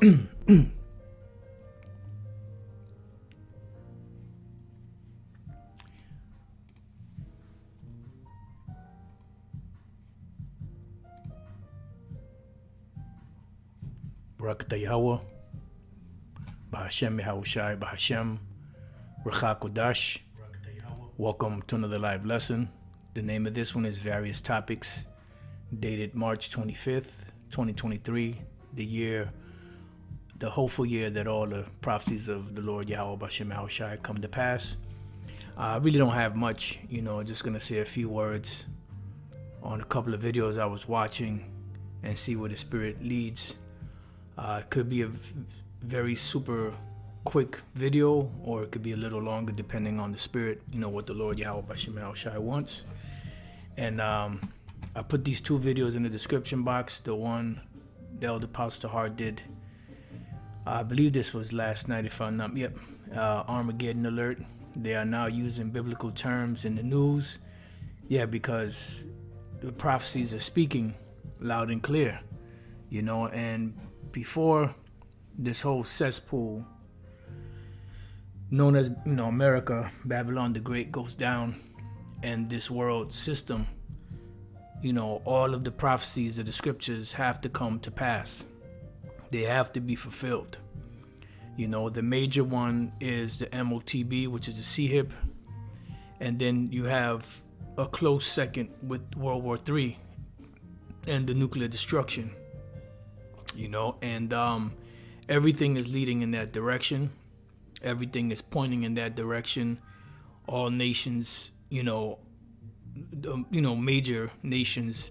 Barakatah Yahweh, Bahashem Yahushai, Bahashem, Racha Kodash. Welcome to another live lesson. The name of this one is Various Topics, dated March 25th, 2023, the hopeful year that all the prophecies of the Lord Yahweh, Bahashem Yahushai come to pass. I really don't have much, just going to say a few words on a couple of videos I was watching and see where the Spirit leads. It could be a very super quick video, or it could be a little longer depending on the Spirit, what the Lord Yahweh Bashem Shai wants. And I put these two videos in the description box. The one the Elder Pastor Hart did, I believe this was last night, if I'm not, Armageddon alert. They are now using biblical terms in the news. Yeah, because the prophecies are speaking loud and clear, and before this whole cesspool known as America, Babylon the Great, goes down, and this world system, all of the prophecies of the scriptures have to come to pass. They have to be fulfilled. The major one is the MOTB, which is the CHIP, and then you have a close second with World War III and the nuclear destruction. And everything is leading in that direction. Everything is pointing in that direction. All nations, major nations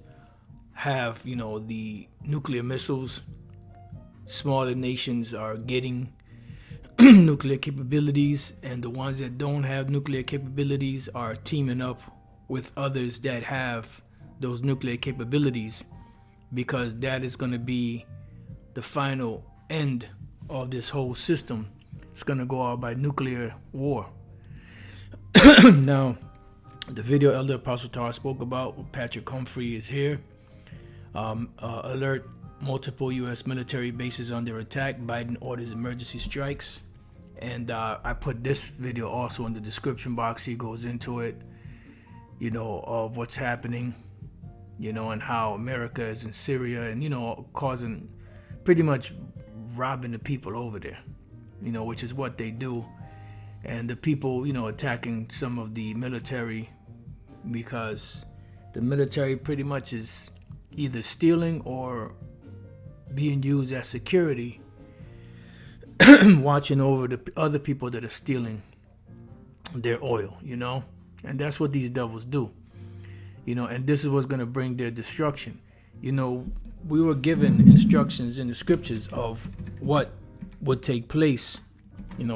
have, the nuclear missiles. Smaller nations are getting nuclear capabilities, and the ones that don't have nuclear capabilities are teaming up with others that have those nuclear capabilities, because that is going to be the final end of this whole system. It's going to go out by nuclear war. Now, the video Elder Apostle Tar spoke about, Patrick Humphrey, is here. Alert: multiple U.S. military bases under attack. Biden orders emergency strikes. And I put this video also in the description box. He goes into it, of what's happening, and how America is in Syria and, causing, pretty much robbing the people over there, which is what they do. And the people, attacking some of the military, because the military pretty much is either stealing or being used as security, watching over the other people that are stealing their oil, and that's what these devils do, and this is what's going to bring their destruction. We were given instructions in the scriptures of what would take place,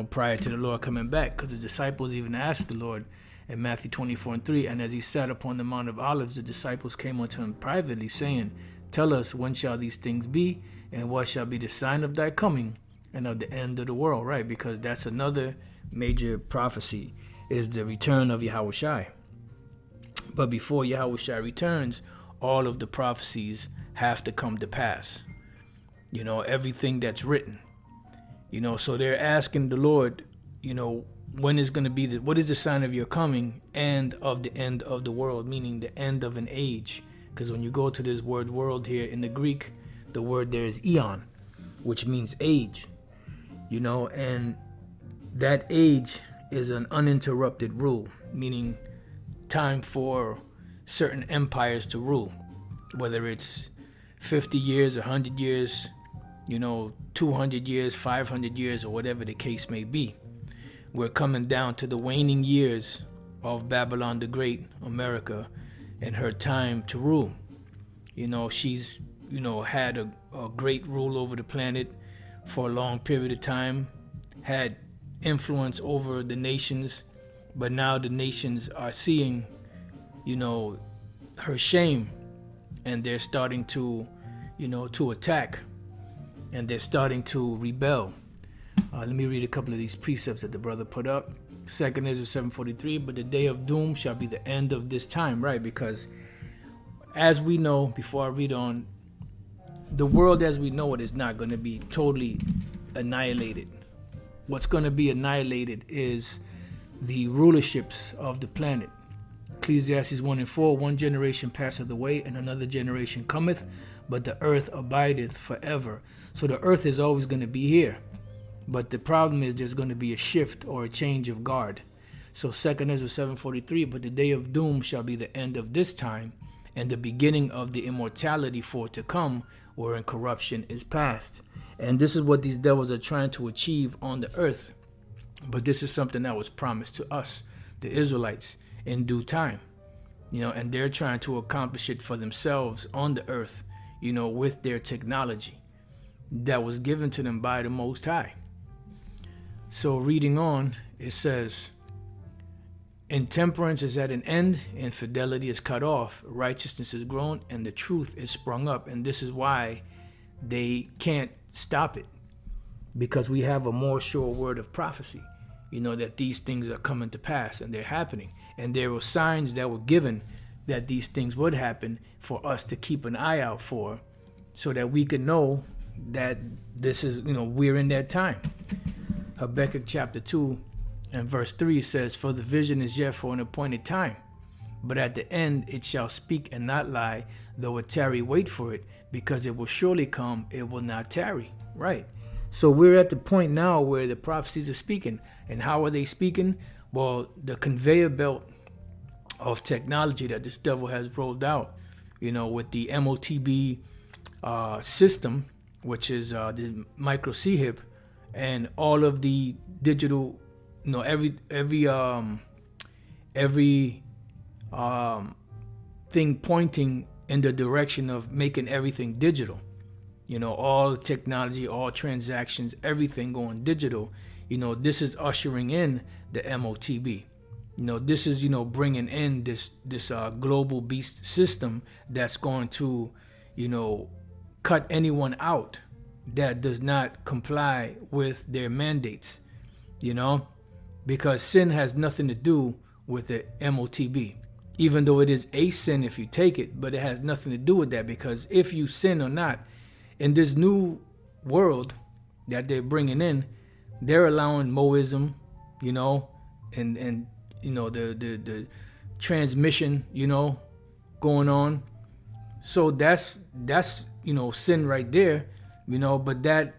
prior to the Lord coming back, because the disciples even asked the Lord in Matthew 24:3, and as he sat upon the Mount of Olives, the disciples came unto him privately, saying, "Tell us, when shall these things be, and what shall be the sign of thy coming and of the end of the world?" Right? Because that's another major prophecy, is the return of Yahushai. But before Yahushai returns, all of the prophecies have to come to pass. Everything that's written. So they're asking the Lord, when is going to be what is the sign of your coming and of the end of the world, meaning the end of an age. Because when you go to this word world here in the Greek, the word there is eon, which means age, and that age is an uninterrupted rule, meaning time for certain empires to rule, whether it's 50 years, 100 years, 200 years, 500 years, or whatever the case may be. We're coming down to the waning years of Babylon the Great, America, and her time to rule. She's, had a great rule over the planet for a long period of time, had influence over the nations, but now the nations are seeing, her shame, and they're starting to, to attack, and they're starting to rebel. Let me read a couple of these precepts that the brother put up. 2nd Ezra 7:43, but the day of doom shall be the end of this time, right? Because as we know, before I read on, the world as we know it is not going to be totally annihilated. What's going to be annihilated is the rulerships of the planet. Ecclesiastes 1:4, one generation passeth away, and another generation cometh, but the earth abideth forever. So the earth is always going to be here. But the problem is there's going to be a shift or a change of guard. So 2 Ezra 7:43, but the day of doom shall be the end of this time, and the beginning of the immortality for to come, wherein corruption is past. And this is what these devils are trying to achieve on the earth. But this is something that was promised to us, the Israelites, in due time. And they're trying to accomplish it for themselves on the earth, with their technology that was given to them by the Most High. So reading on, it says, intemperance is at an end, infidelity is cut off, righteousness is grown, and the truth is sprung up. And this is why they can't stop it, because we have a more sure word of prophecy, that these things are coming to pass and they're happening. And there were signs that were given that these things would happen for us to keep an eye out for, so that we can know that this is, we're in that time. Habakkuk chapter 2 and verse 3 says, for the vision is yet for an appointed time, but at the end it shall speak and not lie, though it tarry, wait for it, because it will surely come, it will not tarry. Right. So we're at the point now where the prophecies are speaking. And how are they speaking? Well, the conveyor belt of technology that this devil has rolled out, with the MOTB system, which is the micro C-HIP, and all of the digital, every thing pointing in the direction of making everything digital. All technology, all transactions, everything going digital. This is ushering in the MOTB. This is, bringing in this global beast system that's going to, cut anyone out that does not comply with their mandates, because sin has nothing to do with the MOTB, even though it is a sin if you take it, but it has nothing to do with that, because if you sin or not, in this new world that they're bringing in, they're allowing Moism, and the transmission, going on. So that's sin right there, but that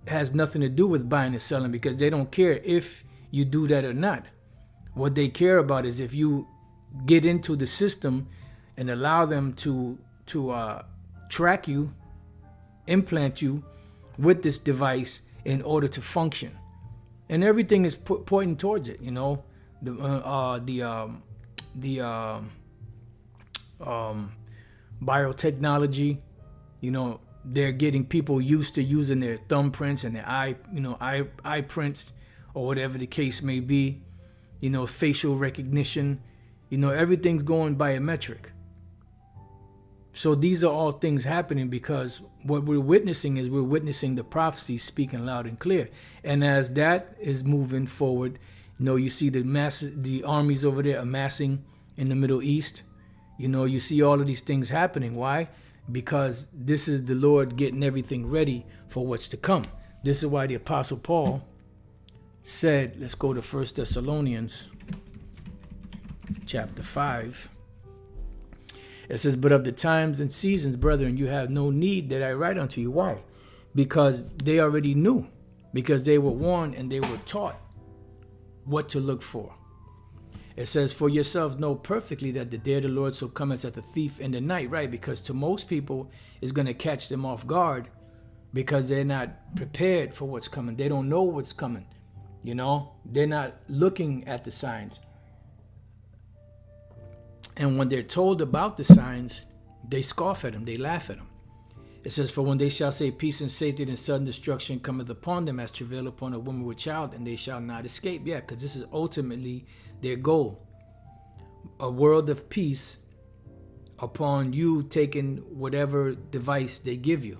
has nothing to do with buying and selling, because they don't care if you do that or not. What they care about is if you get into the system and allow them to track you, implant you with this device in order to function. And everything is pointing towards it, biotechnology, they're getting people used to using their thumbprints and their eye prints, or whatever the case may be, facial recognition, everything's going biometric. So these are all things happening because what we're witnessing is we're witnessing the prophecy speaking loud and clear. And as that is moving forward, you see the armies over there amassing in the Middle East. You see all of these things happening. Why? Because this is the Lord getting everything ready for what's to come. This is why the Apostle Paul said, let's go to 1 Thessalonians chapter 5. It says, but of the times and seasons, brethren, you have no need that I write unto you. Why? Because they already knew, because they were warned and they were taught what to look for. It says, for yourselves know perfectly that the day of the Lord so cometh as a thief in the night, right? Because to most people, it's going to catch them off guard because they're not prepared for what's coming. They don't know what's coming. They're not looking at the signs. And when they're told about the signs, they scoff at them, they laugh at them. It says, for when they shall say peace and safety, then sudden destruction cometh upon them as travail upon a woman with child, and they shall not escape. Yeah, because this is ultimately their goal. A world of peace upon you taking whatever device they give you.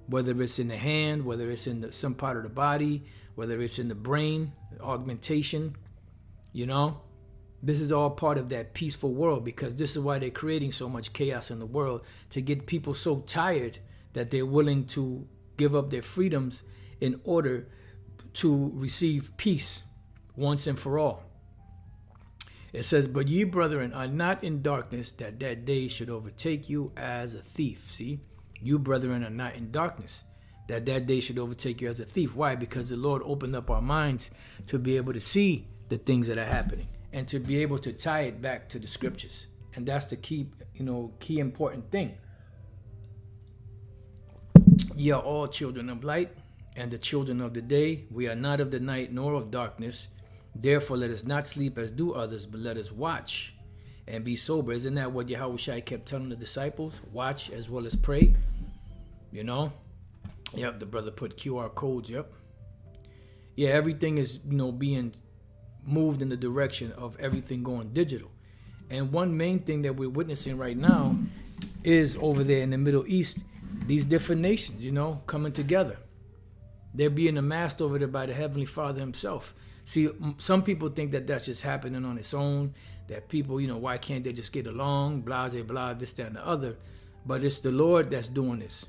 Whether it's in the hand, whether it's in some part of the body, whether it's in the brain, augmentation, This is all part of that peaceful world, because this is why they're creating so much chaos in the world, to get people so tired that they're willing to give up their freedoms in order to receive peace once and for all. It says, but ye brethren are not in darkness, that that day should overtake you as a thief. See, you brethren are not in darkness, that that day should overtake you as a thief. Why? Because the Lord opened up our minds to be able to see the things that are happening and to be able to tie it back to the scriptures. And that's the key, key important thing. Ye are all children of light and the children of the day. We are not of the night nor of darkness. Therefore, let us not sleep as do others, but let us watch and be sober. Isn't that what Yahushua kept telling the disciples? Watch as well as pray. Yep, the brother put QR codes. Yep. Yeah, everything is, being moved in the direction of everything going digital. And one main thing that we're witnessing right now is over there in the Middle East, these different nations, coming together. They're being amassed over there by the Heavenly Father himself. See, some people think that that's just happening on its own, that people, why can't they just get along, blah, blah, blah, this, that, and the other. But it's the Lord that's doing this,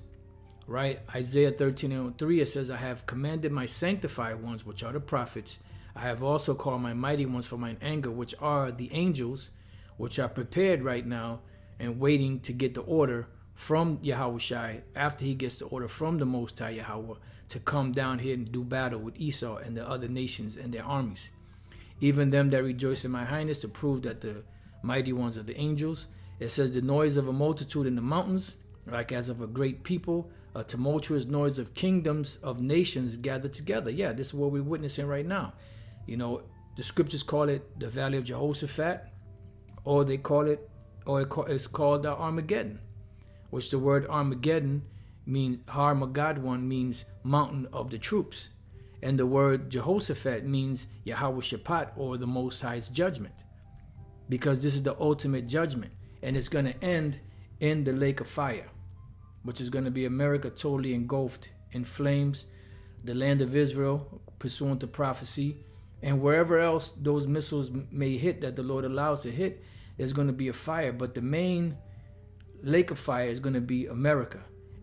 right? Isaiah 13:3, it says, I have commanded my sanctified ones, which are the prophets. I have also called my mighty ones for mine anger, which are the angels, which are prepared right now and waiting to get the order from Yahushua after he gets the order from the Most High Yahweh to come down here and do battle with Esau and the other nations and their armies. Even them that rejoice in my highness, to prove that the mighty ones are the angels. It says the noise of a multitude in the mountains, like as of a great people, a tumultuous noise of kingdoms of nations gathered together. Yeah, this is what we're witnessing right now. The scriptures call it the Valley of Jehoshaphat, or it's called Armageddon, which the word Armageddon means, Har-Magadwan means mountain of the troops. And the word Jehoshaphat means Yahweh Shaphat, or the Most High's judgment. Because this is the ultimate judgment. And it's going to end in the lake of fire, which is going to be America totally engulfed in flames, the land of Israel, pursuant to prophecy, and wherever else those missiles may hit that the Lord allows to hit, there's going to be a fire. But the main lake of fire is going to be America.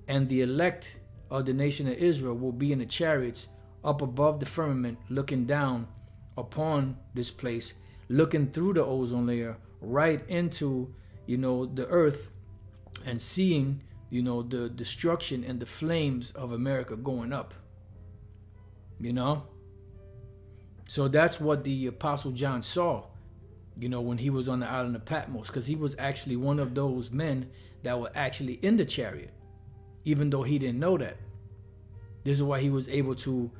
And the elect of the nation of Israel will be in the chariots up above the firmament, looking down upon this place, looking through the ozone layer right into, the earth, and seeing, the destruction and the flames of America going up. So that's what the Apostle John saw, when he was on the island of Patmos, because he was actually one of those men that were actually in the chariot, even though he didn't know that. This is why he was able to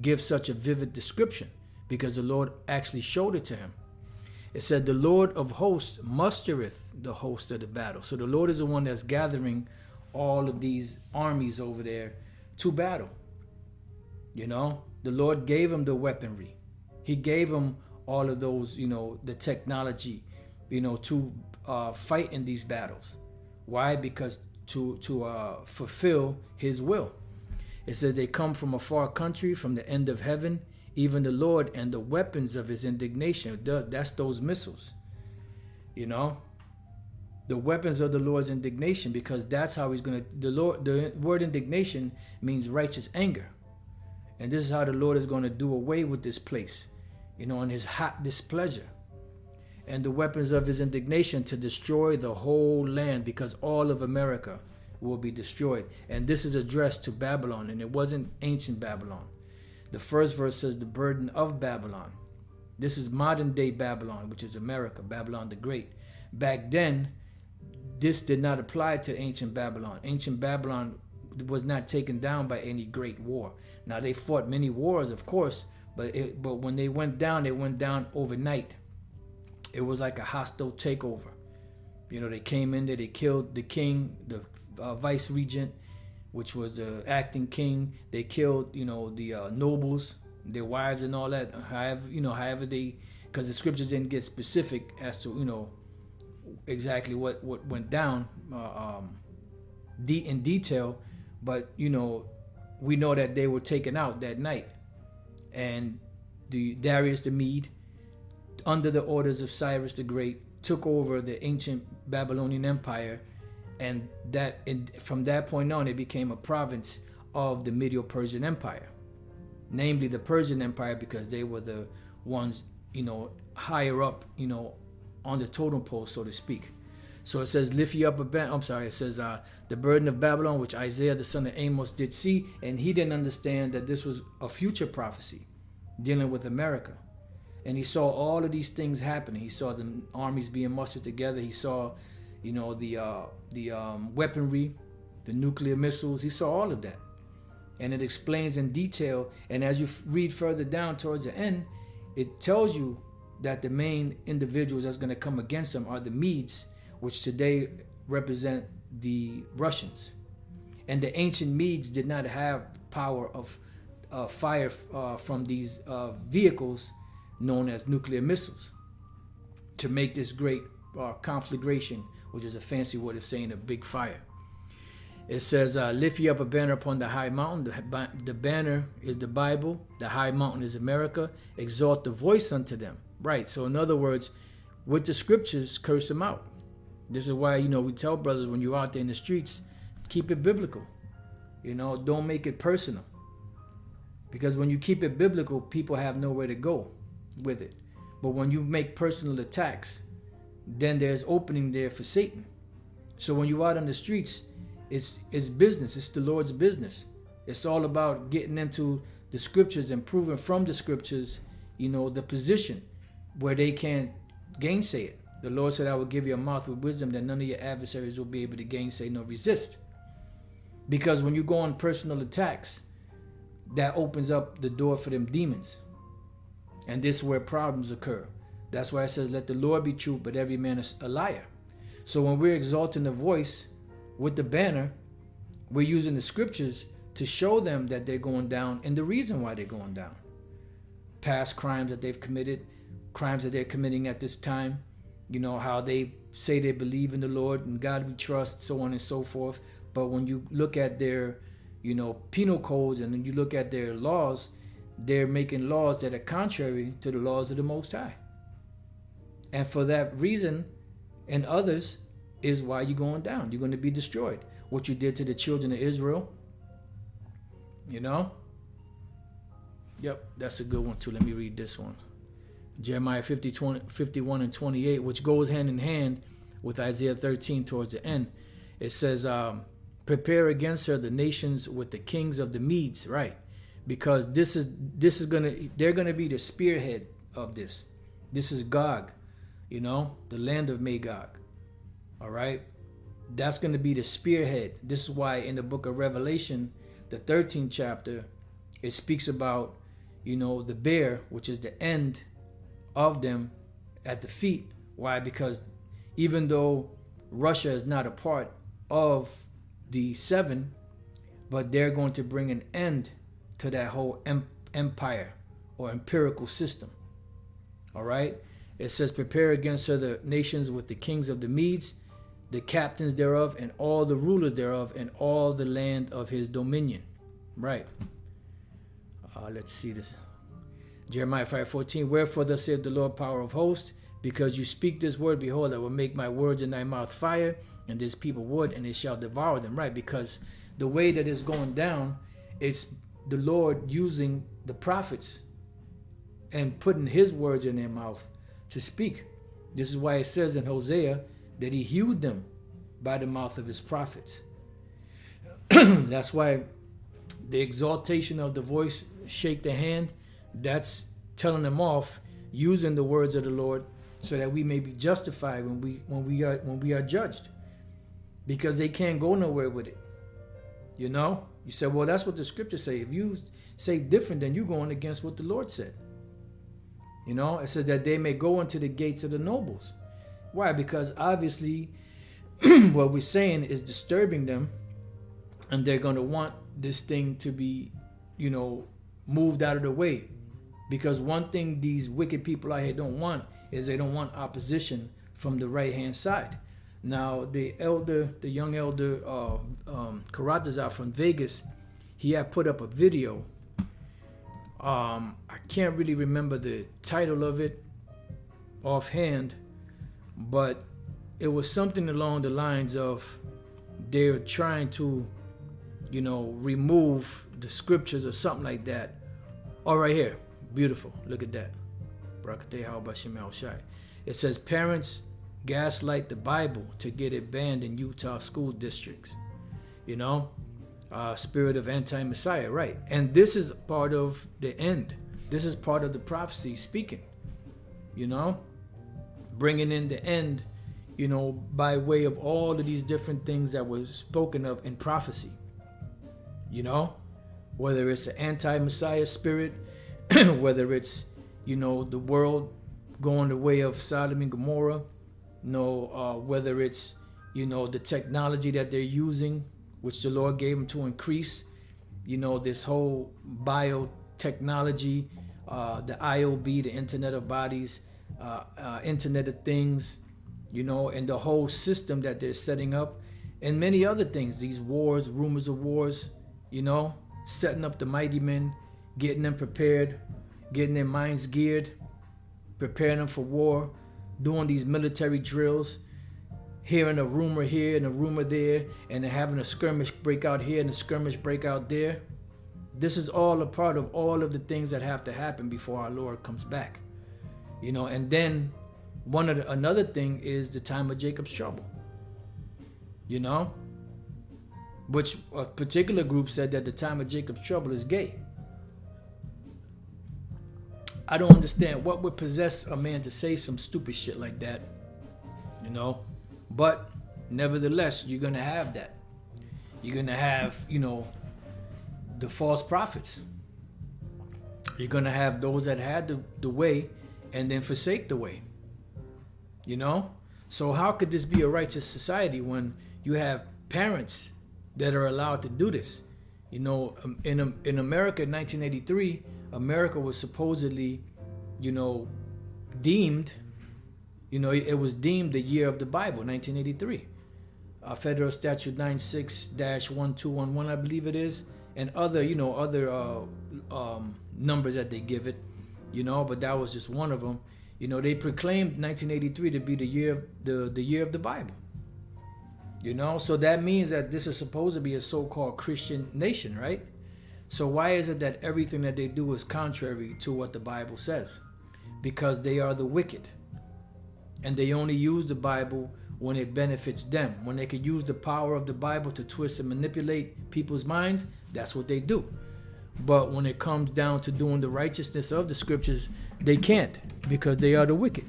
give such a vivid description, because the Lord actually showed it to him. It said, the Lord of hosts mustereth the host of the battle. So the Lord is the one that's gathering all of these armies over there to battle. The Lord gave him the weaponry. He gave him all of those, the technology, to fight in these battles. Why? Because to fulfill his will. It says they come from a far country, from the end of heaven, even the Lord, and the weapons of his indignation. That's those missiles. The weapons of the Lord's indignation, because that's how he's going to, the word indignation means righteous anger. And this is how the Lord is going to do away with this place, in his hot displeasure. And the weapons of his indignation, to destroy the whole land, because all of America will be destroyed. And this is addressed to Babylon, and it wasn't ancient Babylon. The first verse says the burden of Babylon. This is modern day Babylon, which is America, Babylon the Great. Back then, this did not apply to ancient Babylon. Ancient Babylon was not taken down by any great war. Now, they fought many wars, of course, but when they went down overnight. It was like a hostile takeover. They came in there, they killed the king, the vice regent, which was the acting king. They killed, the nobles, their wives and all that. However they, because the scriptures didn't get specific as to, exactly what went down in detail. But, we know that they were taken out that night. And the Darius the Mede, under the orders of Cyrus the Great, took over the ancient Babylonian Empire And from that point on, it became a province of the Medo-Persian Empire, namely the Persian Empire, because they were the ones, higher up, on the totem pole, so to speak. So it says, lift ye up a banner. I'm sorry, it says, the burden of Babylon, which Isaiah the son of Amos did see, and he didn't understand that this was a future prophecy dealing with America. And he saw all of these things happening. He saw the armies being mustered together. He saw, the weaponry, the nuclear missiles. He saw all of that. And it explains in detail. And as you read further down towards the end, it tells you that the main individuals that's going to come against them are the Medes, which today represent the Russians. And the ancient Medes did not have power of fire from these vehicles known as nuclear missiles to make this great conflagration, which is a fancy word of saying a big fire. It says, lift ye up a banner upon the high mountain. The banner is the Bible. The high mountain is America. Exalt the voice unto them. Right. So in other words, with the scriptures, curse them out. This is why, we tell brothers when you're out there in the streets, keep it biblical. Don't make it personal. Because when you keep it biblical, people have nowhere to go with it. But when you make personal attacks, then there's opening there for Satan. So when you're out on the streets, it's business. It's the Lord's business. It's all about getting into the scriptures and proving from the scriptures, the position where they can't gainsay it. The Lord said, I will give you a mouth with wisdom that none of your adversaries will be able to gainsay nor resist. Because when you go on personal attacks, that opens up the door for them demons. And this is where problems occur. That's why it says, let the Lord be true, but every man is a liar. So when we're exalting the voice with the banner, we're using the scriptures to show them that they're going down and the reason why they're going down. Past crimes that they've committed, crimes that they're committing at this time, how they say they believe in the Lord and God we trust, so on and so forth. But when you look at their, penal codes and then you look at their laws, they're making laws that are contrary to the laws of the Most High. And for that reason and others is why you're going down. You're going to be destroyed. What you did to the children of Israel, Yep, that's a good one too. Let me read this one. Jeremiah 51 and 28, which goes hand in hand with Isaiah 13 towards the end. It says, prepare against her the nations with the kings of the Medes, right? Because they're gonna be the spearhead of this. This is Gog, the land of Magog. All right, that's gonna be the spearhead. This is why in the book of Revelation, the 13th chapter, it speaks about, the bear, which is the end of them at the feet. Why? Because even though Russia is not a part of the seven, but they're going to bring an end to that whole empire or empirical system. All right. It says, prepare against her the nations with the kings of the Medes, the captains thereof, and all the rulers thereof, and all the land of his dominion. Right. Let's see this. Jeremiah 5:14, wherefore thus saith the Lord, power of hosts, because you speak this word, behold, I will make my words in thy mouth fire, and this people wood, and it shall devour them. Right, because the way that it's going down, it's the Lord using the prophets and putting his words in their mouth to speak. This is why it says in Hosea that he hewed them by the mouth of his prophets. That's why the exaltation of the voice, shake the hand, that's telling them off, using the words of the Lord, so that we may be justified when we are judged, because they can't go nowhere with it. You said, well, that's what the scriptures say. If you say different, then you're going against what the Lord said. It says that they may go into the gates of the nobles. Why? Because obviously what we're saying is disturbing them, and they're going to want this thing to be, moved out of the way. Because one thing these wicked people out here don't want is they don't want opposition from the right-hand side. Now, the young elder, Karatazar from Vegas, he had put up a video. I can't really remember the title of it offhand, but it was something along the lines of, they're trying to, remove the scriptures or something like that. Oh, right here. Beautiful. Look at that. It says parents gaslight the Bible to get it banned in Utah school districts. Spirit of anti-Messiah, right? And this is part of the end. This is part of the prophecy speaking, bringing in the end, by way of all of these different things that were spoken of in prophecy, whether it's an anti-Messiah spirit, whether it's, the world going the way of Sodom and Gomorrah, whether it's, the technology that they're using, which the Lord gave them to increase, this whole biotechnology, the IOB, the Internet of Bodies, Internet of Things, and the whole system that they're setting up, and many other things, these wars, rumors of wars, setting up the mighty men, getting them prepared, getting their minds geared, preparing them for war, doing these military drills, hearing a rumor here and a rumor there, and then having a skirmish break out here and a skirmish break out there. This is all a part of all of the things that have to happen before our Lord comes back. And then another thing is the time of Jacob's trouble. Which a particular group said that the time of Jacob's trouble is gay. I don't understand what would possess a man to say some stupid shit like that, but nevertheless, you're going to have that. You're going to have, the false prophets. You're going to have those that had the way and then forsake the way. So how could this be a righteous society when you have parents that are allowed to do this? In America in 1983, America was supposedly, deemed, it was deemed the year of the Bible, 1983. Federal Statute 96-1211, I believe it is, and other numbers that they give it, but that was just one of them. They proclaimed 1983 to be the year of the Bible. So that means that this is supposed to be a so-called Christian nation, right? So why is it that everything that they do is contrary to what the Bible says? Because they are the wicked. And they only use the Bible when it benefits them. When they could use the power of the Bible to twist and manipulate people's minds, that's what they do. But when it comes down to doing the righteousness of the scriptures, they can't, because they are the wicked.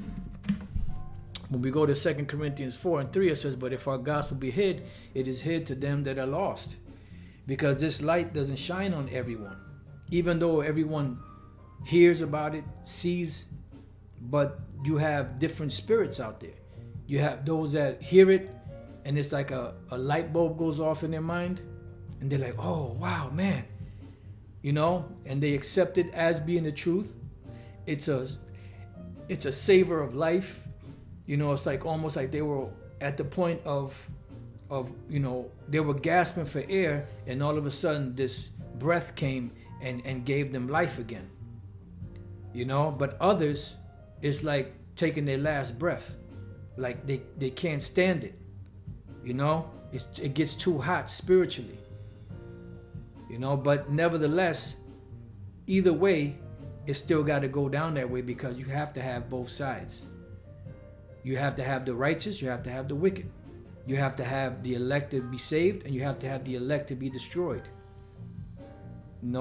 When we go to 2 Corinthians 4:3, it says, but if our gospel be hid, it is hid to them that are lost. Because this light doesn't shine on everyone. Even though everyone hears about it, sees, but you have different spirits out there. You have those that hear it, and it's like a light bulb goes off in their mind, and they're like, oh, wow, man. And they accept it as being the truth. It's a savor of life. It's like almost like they were at the point of they were gasping for air, and all of a sudden this breath came and gave them life again. But others, it's like taking their last breath. Like they can't stand it. It gets too hot spiritually. But nevertheless, either way, it's still got to go down that way, because you have to have both sides. You have to have the righteous, you have to have the wicked. You have to have the elect to be saved, and you have to have the elect to be destroyed.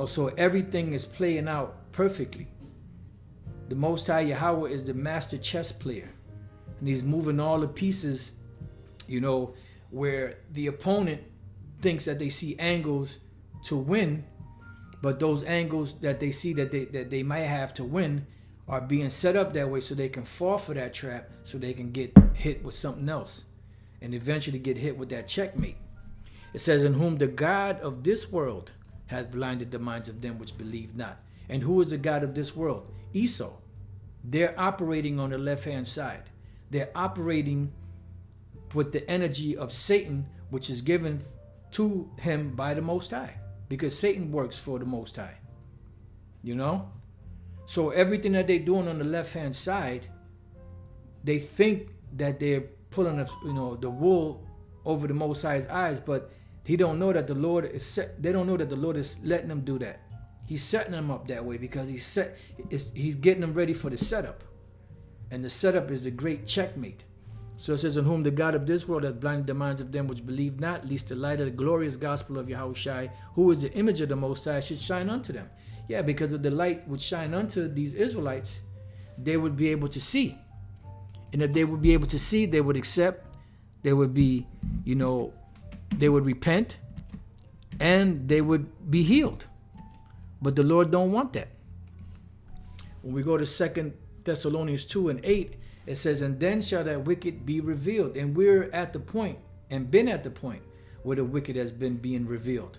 So everything is playing out perfectly. The Most High Yahweh is the master chess player, and he's moving all the pieces, where the opponent thinks that they see angles to win, but those angles that they see that they might have to win are being set up that way so they can fall for that trap, so they can get hit with something else and eventually get hit with that checkmate. It says, in whom the God of this world hath blinded the minds of them which believe not. And who is the God of this world? Esau. They're operating on the left-hand side. They're operating with the energy of Satan, which is given to him by the Most High, because Satan works for the Most High. So everything that they're doing on the left-hand side, they think that they're pulling the wool over the Most High's eyes, but he don't know that the Lord is set. They don't know that the Lord is letting them do that. He's setting them up that way because he's getting them ready for the setup. And the setup is the great checkmate. So it says, in whom the God of this world hath blinded the minds of them which believe not, lest the light of the glorious gospel of Yahushua, who is the image of the Most High, should shine unto them. Yeah, because if the light would shine unto these Israelites, they would be able to see. And if they would be able to see, they would accept, they would be, they would repent, and they would be healed. But the Lord don't want that. When we go to 2 Thessalonians 2:8, it says, and then shall that wicked be revealed. And we're at the point, and been at the point, where the wicked has been being revealed,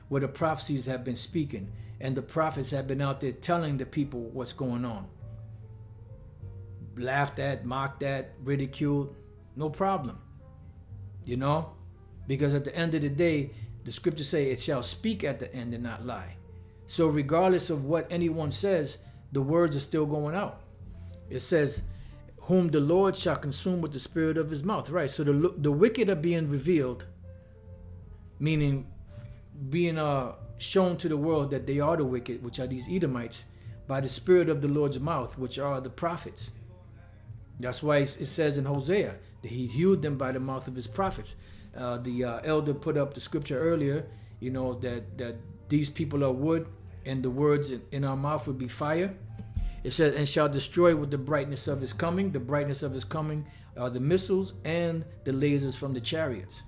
where the prophecies have been speaking, and the prophets have been out there telling the people what's going on. Laughed at, mocked at, ridiculed, no problem. Because at the end of the day, the scriptures say it shall speak at the end and not lie. So regardless of what anyone says, the words are still going out. It says, whom the Lord shall consume with the spirit of his mouth. Right, so the wicked are being revealed, meaning being shown to the world that they are the wicked, which are these Edomites, by the spirit of the Lord's mouth, which are the prophets. That's why it says in Hosea that he healed them by the mouth of his prophets. The elder put up the scripture earlier, that these people are wood, and the words in our mouth would be fire. It says, and shall destroy with the brightness of his coming. The brightness of his coming are the missiles and the lasers from the chariots.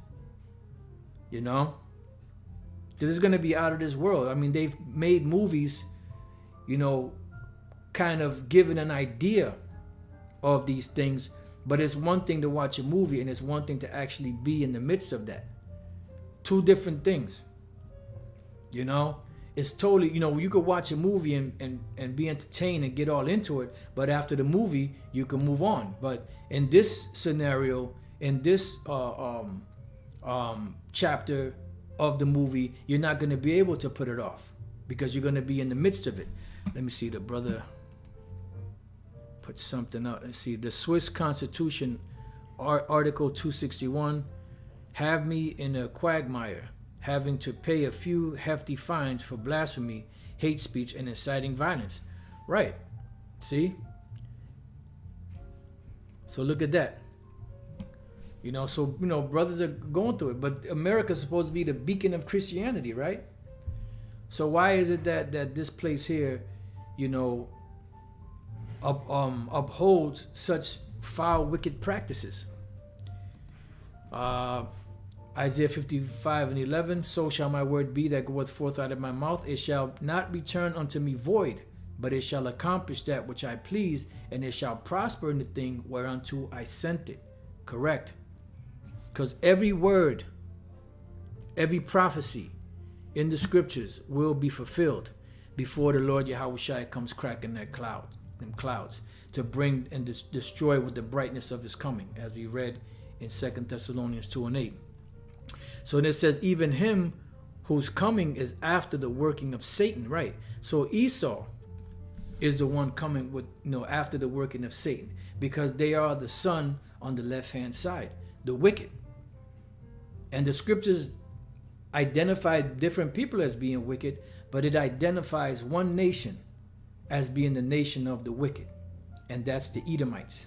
Because it's going to be out of this world. I mean, they've made movies, kind of giving an idea of these things. But it's one thing to watch a movie, and it's one thing to actually be in the midst of that. Two different things. It's totally, you could watch a movie and be entertained and get all into it, but after the movie, you can move on. But in this scenario, in this chapter of the movie, you're not going to be able to put it off because you're going to be in the midst of it. Let me see, the brother put something out. Let's see, the Swiss Constitution, Article 261, have me in a quagmire, having to pay a few hefty fines for blasphemy, hate speech, and inciting violence. Right. See? So look at that. Brothers are going through it. But America's supposed to be the beacon of Christianity, right? So why is it that this place here, upholds such foul, wicked practices? Isaiah 55:11, so shall my word be that goeth forth out of my mouth. It shall not return unto me void, but it shall accomplish that which I please, and it shall prosper in the thing whereunto I sent it. Correct. Because every word, every prophecy in the scriptures will be fulfilled before the Lord Yahushua comes cracking them clouds, to bring and destroy with the brightness of his coming, as we read in 2 Thessalonians 2:8. So it says, even him whose coming is after the working of Satan, right? So Esau is the one coming with, after the working of Satan, because they are the son on the left-hand side, the wicked. And the scriptures identify different people as being wicked, but it identifies one nation as being the nation of the wicked, and that's the Edomites,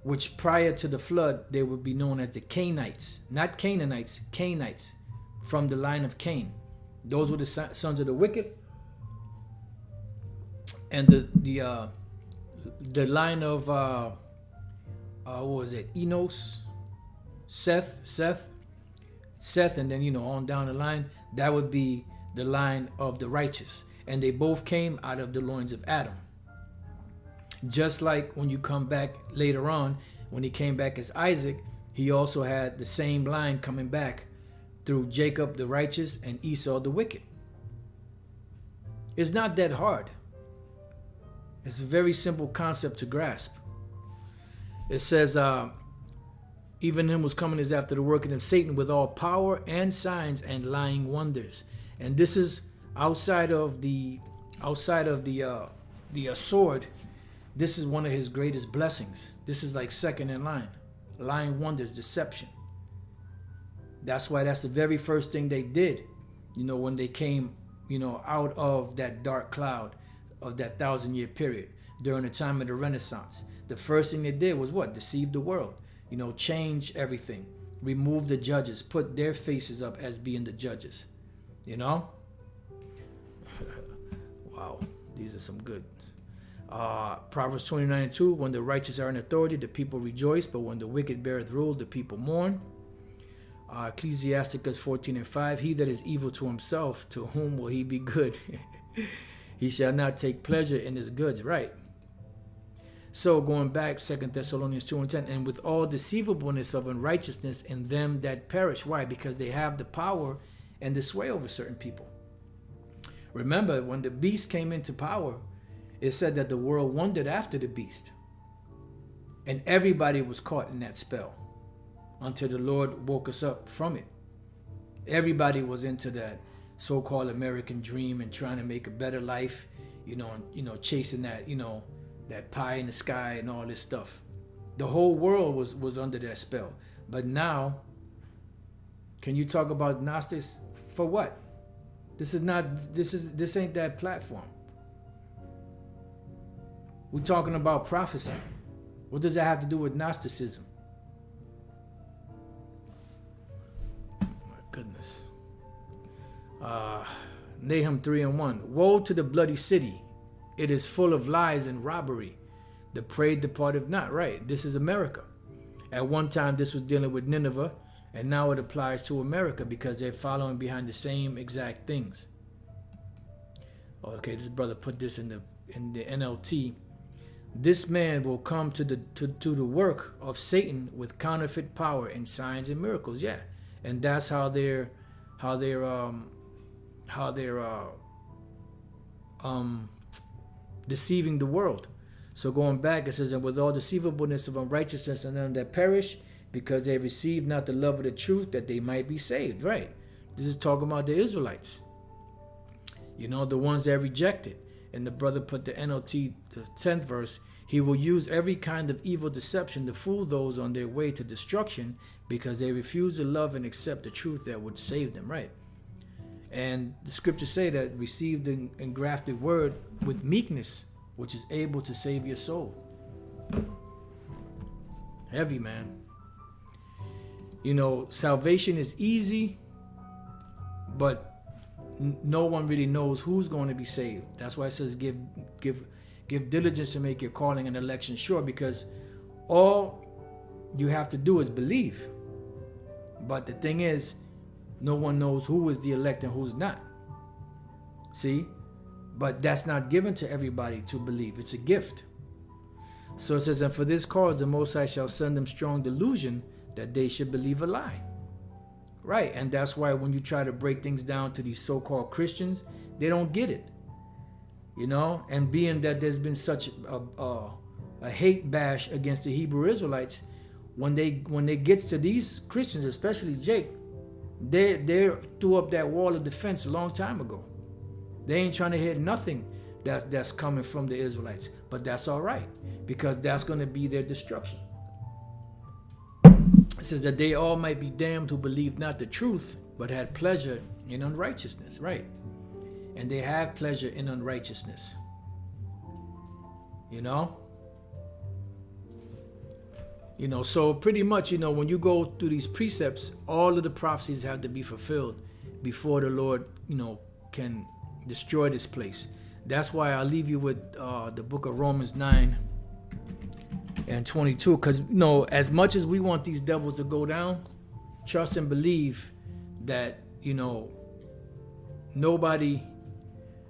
which prior to the flood, they would be known as the Cainites, not Canaanites, Cainites, from the line of Cain. Those were the sons of the wicked. And the line of, what was it, Enos, Seth, and then, on down the line, that would be the line of the righteous. And they both came out of the loins of Adam. Just like when you come back later on, when he came back as Isaac, he also had the same line coming back through Jacob the righteous and Esau the wicked. It's not that hard. It's a very simple concept to grasp. It says, even him who's coming is after the working of Satan with all power and signs and lying wonders. And this is outside of the sword. This is one of his greatest blessings. This is like second in line. Lying wonders, deception. That's why that's the very first thing they did, when they came, out of that dark cloud of that 1,000-year period during the time of the Renaissance. The first thing they did was what? Deceive the world, change everything, remove the judges, put their faces up as being the judges, Wow, these are some good. Proverbs 29:2, when the righteous are in authority, the people rejoice, but when the wicked beareth rule, the people mourn. Ecclesiasticus 14:5, he that is evil to himself, to whom will he be good? He shall not take pleasure in his goods. Right. So going back, 2 Thessalonians 2:10, and with all deceivableness of unrighteousness in them that perish. Why? Because they have the power and the sway over certain people. Remember, when the beast came into power, it said that the world wondered after the beast. And everybody was caught in that spell until the Lord woke us up from it. Everybody was into that so-called American dream and trying to make a better life, chasing that, that pie in the sky and all this stuff. The whole world was under that spell. But now, can you talk about Gnostics for what? This ain't that platform. We're talking about prophecy. What does that have to do with Gnosticism? My goodness. Nahum 3:1. Woe to the bloody city. It is full of lies and robbery. The prey departed not. Right. This is America. At one time, this was dealing with Nineveh, and now it applies to America because they're following behind the same exact things. Okay, this brother put this in the NLT. This man will come to the work of Satan with counterfeit power and signs and miracles. Yeah, and that's how they're deceiving the world. So going back, it says, and with all deceivableness of unrighteousness in them that perish, because they receive not the love of the truth, that they might be saved. Right. This is talking about the Israelites. The ones that rejected. And the brother put the NLT, the 10th verse, he will use every kind of evil deception to fool those on their way to destruction because they refuse to love and accept the truth that would save them, right? And the scriptures say that receive the engrafted word with meekness, which is able to save your soul. Heavy, man. Salvation is easy, but no one really knows who's going to be saved. That's why it says give diligence to make your calling and election sure, because all you have to do is believe. But the thing is, no one knows who is the elect and who's not. See? But that's not given to everybody to believe. It's a gift. So it says, and for this cause the Most High shall send them strong delusion that they should believe a lie. Right, and that's why when you try to break things down to these so-called Christians, they don't get it. And being that there's been such a hate bash against the Hebrew Israelites, when they gets to these Christians, especially Jake, they threw up that wall of defense a long time ago. They ain't trying to hear nothing that's coming from the Israelites, but that's all right, because that's going to be their destruction. It says that they all might be damned who believed not the truth, but had pleasure in unrighteousness. Right. And they have pleasure in unrighteousness. So pretty much, when you go through these precepts, all of the prophecies have to be fulfilled before the Lord, can destroy this place. That's why I'll leave you with the book of Romans 9 and 22, because as much as we want these devils to go down, trust and believe that nobody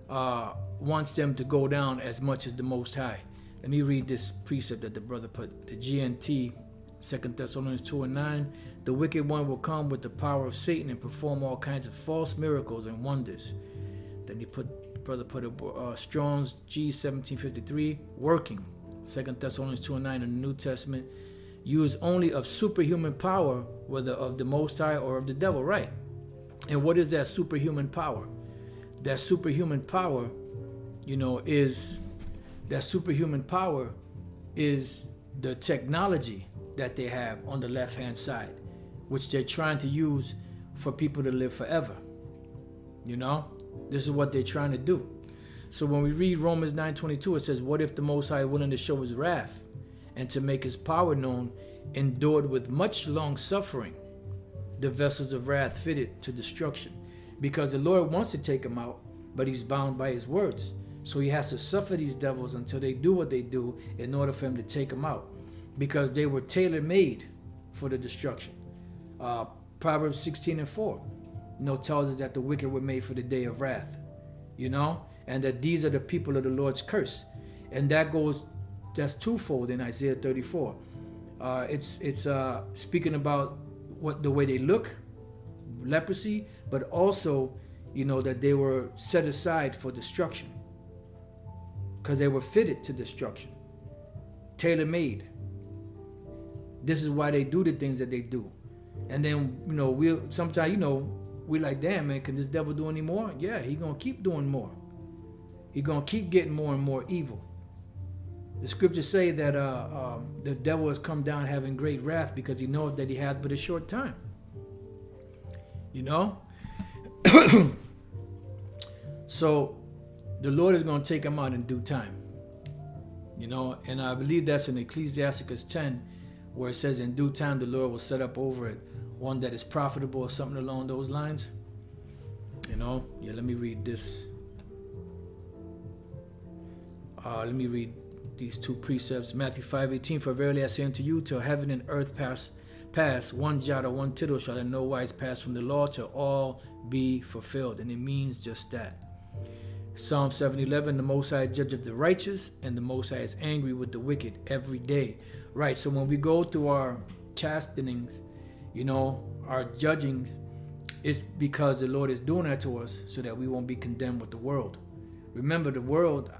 wants them to go down as much as the Most High. Let me read this precept that the brother put, the GNT, 2 Thessalonians 2:9. The wicked one will come with the power of Satan and perform all kinds of false miracles and wonders. Then brother put a Strong's G1753, working. 2 Thessalonians 2:9 in the New Testament, used only of superhuman power, whether of the Most High or of the devil. Right. And what is that superhuman power? That superhuman power, is the technology that they have on the left-hand side. which they're trying to use for people to live forever. You know, this is what they're trying to do. So when we read Romans 9:22, it says, what if the Most High, willing to show his wrath and to make his power known, endured with much long suffering the vessels of wrath fitted to destruction? Because the Lord wants to take them out, but he's bound by his words. So he has to suffer these devils until they do what they do in order for him to take them out, because they were tailor-made for the destruction. Proverbs 16:4, tells us that the wicked were made for the day of wrath, and that these are the people of the Lord's curse. And that's twofold in Isaiah 34. It's speaking about the way they look, leprosy, but also, that they were set aside for destruction, because they were fitted to destruction, tailor-made. This is why they do the things that they do. And then, we'll sometimes, we're like, damn, man, can this devil do any more? Yeah, he's going to keep doing more. He's going to keep getting more and more evil. The scriptures say that the devil has come down having great wrath because he knows that he has but a short time. So the Lord is going to take him out in due time. And I believe that's in Ecclesiasticus 10, where it says, in due time the Lord will set up over it one that is profitable, or something along those lines. Let me read this. Let me read these two precepts. Matthew 5:18, for verily I say unto you, till heaven and earth pass, one jot or one tittle shall in no wise pass from the law, till all be fulfilled. And it means just that. Psalm 7:11, the Most High judgeth the righteous, and the Most High is angry with the wicked every day. Right, so when we go through our chastenings, our judgings, it's because the Lord is doing that to us so that we won't be condemned with the world. Remember, the world,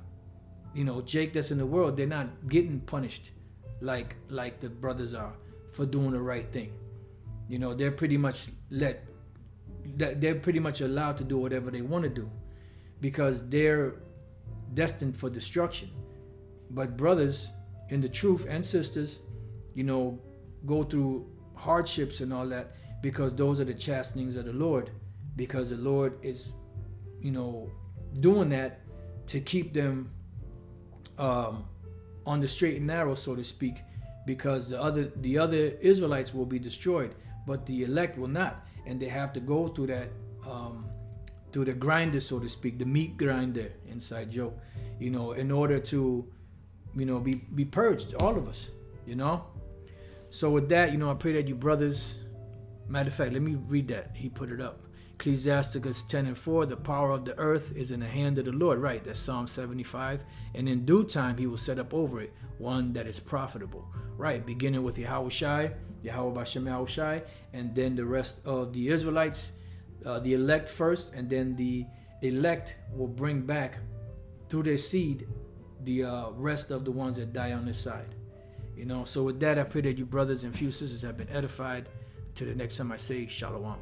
Jake that's in the world, they're not getting punished like the brothers are for doing the right thing. They're pretty much allowed to do whatever they want to do, because they're destined for destruction. But brothers in the truth and sisters, go through hardships and all that, because those are the chastenings of the Lord, because the Lord is, doing that to keep them on the straight and narrow, so to speak, because the other Israelites will be destroyed, but the elect will not, and they have to go through that, through the grinder, so to speak, the meat grinder, inside joke, in order to, be purged, all of us, So with that, I pray that you brothers, matter of fact, let me read that. He put it up. Ecclesiasticus 10:4, the power of the earth is in the hand of the Lord. Right, that's Psalm 75. And in due time, he will set up over it one that is profitable. Right, beginning with Yahweh Bashem Yahushai, and then the rest of the Israelites, the elect first, and then the elect will bring back through their seed the rest of the ones that die on this side. So with that, I pray that you brothers and few sisters have been edified. Till the next time I say, Shalom.